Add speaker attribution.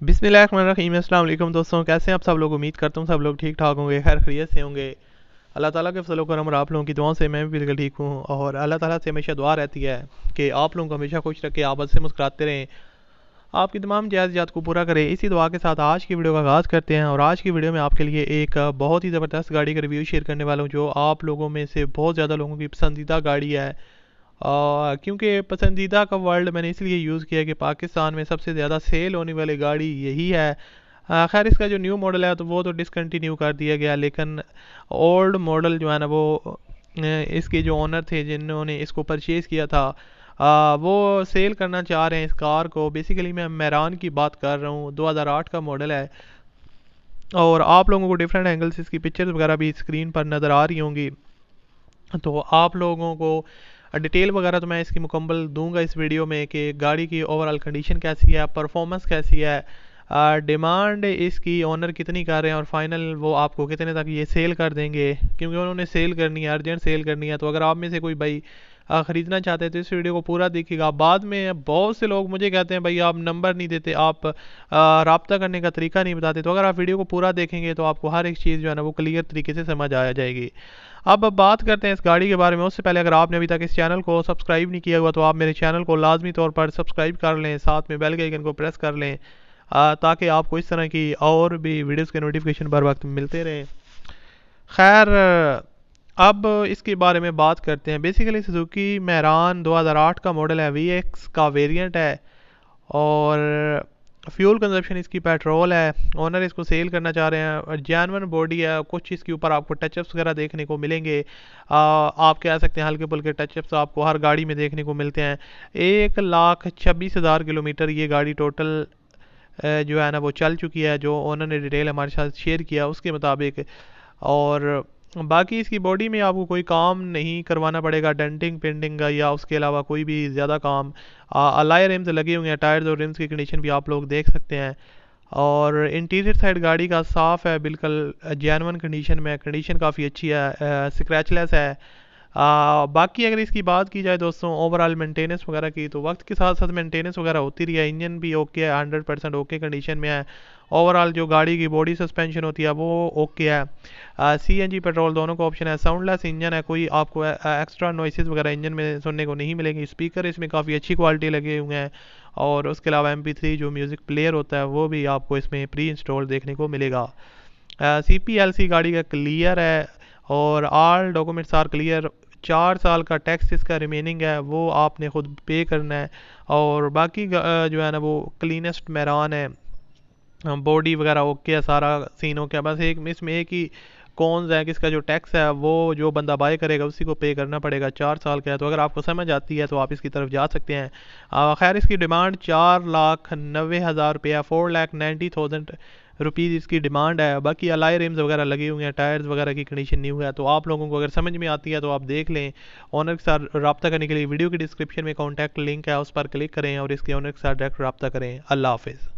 Speaker 1: बिस्मिल्लाहिर्रहमानिर्रहीम। अस्सलाम वालेकुम दोस्तों, कैसे हैं आप सब लोग। उम्मीद करता हूँ सब लोग ठीक ठाक होंगे, खैर खैरियत से होंगे। अल्लाह ताला के फजल करम और आप लोगों की दुआओं से मैं भी बिल्कुल ठीक हूँ। और अल्लाह ताला से हमेशा दुआ रहती है कि आप लोगों को हमेशा खुश रखे, आपस से मुस्कुराते रहें, आपकी तमाम जायज़ात को पूरा करें। इसी दुआ के साथ आज की वीडियो का आगाज़ करते हैं। और आज की वीडियो में आपके लिए एक बहुत ही ज़बरदस्त गाड़ी का रिव्यू शेयर करने वाला हूँ, जो आप लोगों में से बहुत ज़्यादा लोगों की पसंदीदा गाड़ी है। क्योंकि पसंदीदा का वर्ड मैंने इसलिए यूज़ किया कि पाकिस्तान में सबसे ज़्यादा सेल होने वाली गाड़ी यही है। खैर इसका जो न्यू मॉडल है तो वो तो डिसकंटिन्यू कर दिया गया, लेकिन ओल्ड मॉडल जो है ना वो इसके जो ओनर थे जिन्होंने इसको परचेज़ किया था, वो सेल करना चाह रहे हैं इस कार को। बेसिकली मैं मेरान की बात कर रहा हूँ, 2008 का मॉडल है। और आप लोगों को डिफरेंट एंगल से इसकी पिक्चर्स वगैरह भी स्क्रीन पर नज़र आ रही होंगी, तो आप लोगों को डिटेल वगैरह तो मैं इसकी मुकम्मल दूंगा इस वीडियो में कि गाड़ी की ओवरऑल कंडीशन कैसी है, परफॉर्मेंस कैसी है, डिमांड इसकी ओनर कितनी कर रहे हैं और फाइनल वो आपको कितने तक ये सेल कर देंगे, क्योंकि उन्होंने सेल करनी है, अर्जेंट सेल करनी है। तो अगर आप में से कोई भाई ख़रीदना चाहते हैं तो इस वीडियो को पूरा देखिएगा। बाद में बहुत से लोग मुझे कहते हैं भाई आप नंबर नहीं देते, आप रब्ता करने का तरीका नहीं बताते। तो अगर आप वीडियो को पूरा देखेंगे तो आपको हर एक चीज़ जो है ना वो क्लियर तरीके से समझ आ जाएगी। अब बात करते हैं इस गाड़ी के बारे में। उससे पहले अगर आपने अभी तक इस चैनल को सब्सक्राइब नहीं किया हुआ तो आप मेरे चैनल को लाजमी तौर पर सब्सक्राइब कर लें, साथ में बेल के आइकन को प्रेस कर लें, ताकि आपको इस तरह की और भी वीडियोस के नोटिफिकेशन बर वक्त मिलते रहें। खैर अब इसके बारे में बात करते हैं। बेसिकली सुजुकी मैरान 2008 का मॉडल है, VX का वेरिएंट है और फ्यूल कंजप्शन इसकी पेट्रोल है। ओनर इसको सेल करना चाह रहे हैं और जेन्युइन बॉडी है। कुछ इसके ऊपर आपको टचअप्स वगैरह देखने को मिलेंगे। आप कह सकते हैं हल्के फुल्के टचअप्स आपको हर गाड़ी में देखने को मिलते हैं। 1,26,000 किलोमीटर ये गाड़ी टोटल जो है ना वो चल चुकी है, जो ओनर ने डिटेल हमारे साथ शेयर किया उसके मुताबिक। और बाकी इसकी बॉडी में आपको कोई काम नहीं करवाना पड़ेगा, डेंटिंग पेंटिंग का या उसके अलावा कोई भी ज़्यादा काम। अलाय रिम्स लगे हुए हैं, टायर्स और रिम्स की कंडीशन भी आप लोग देख सकते हैं। और इंटीरियर साइड गाड़ी का साफ़ है, बिल्कुल जेन्युइन कंडीशन में, कंडीशन काफ़ी अच्छी है, स्क्रैचलेस है। बाकी अगर इसकी बात की जाए दोस्तों ओवरऑल मेंटेनेंस वगैरह की, तो वक्त के साथ साथ मेंटेनेंस वगैरह होती रही है। इंजन भी ओके है, 100% ओके कंडीशन में है। ओवरऑल जो गाड़ी की बॉडी सस्पेंशन होती है वो ओके है। CNG पेट्रोल दोनों का ऑप्शन है। साउंडलेस इंजन है, कोई आपको एक्स्ट्रा नॉइसेस वगैरह इंजन में सुनने को नहीं मिलेंगे। स्पीकर इसमें काफ़ी अच्छी क्वालिटी लगे हुए हैं। और उसके अलावा MP3 जो म्यूज़िक प्लेयर होता है वो भी आपको इसमें प्री इंस्टॉल देखने को मिलेगा। CPLC गाड़ी का क्लियर है और ऑल डॉक्यूमेंट्स आर क्लियर। 4 साल का टैक्स इसका रिमेनिंग है, वो आपने खुद पे करना है। और बाकी जो है ना वो क्लीनेस्ट मैरान है, बॉडी वगैरह ओके है, सारा सीन ओके है। बस एक इसमें एक ही कॉन्स है कि इसका जो टैक्स है वो जो बंदा बाय करेगा उसी को पे करना पड़ेगा। 4 साल का है, तो अगर आपको समझ आती है तो आप इसकी तरफ जा सकते हैं। खैर इसकी डिमांड 4,90,000 रुपया, 4,90,000 रुपीज़ इसकी डिमांड है। बाकी अलाई रिम्स वगैरह लगे हुए हैं, टायर्स वगैरह की कंडीशन न्यू है। तो आप लोगों को अगर समझ में आती है तो आप देख लें। ऑनर के साथ रब्ता करने के लिए वीडियो की डिस्क्रिप्शन में कॉन्टैक्ट लिंक है, उस पर क्लिक करें और इसके ऑनर के साथ डायरेक्ट रब्ता करें। अल्लाह हाफिज़।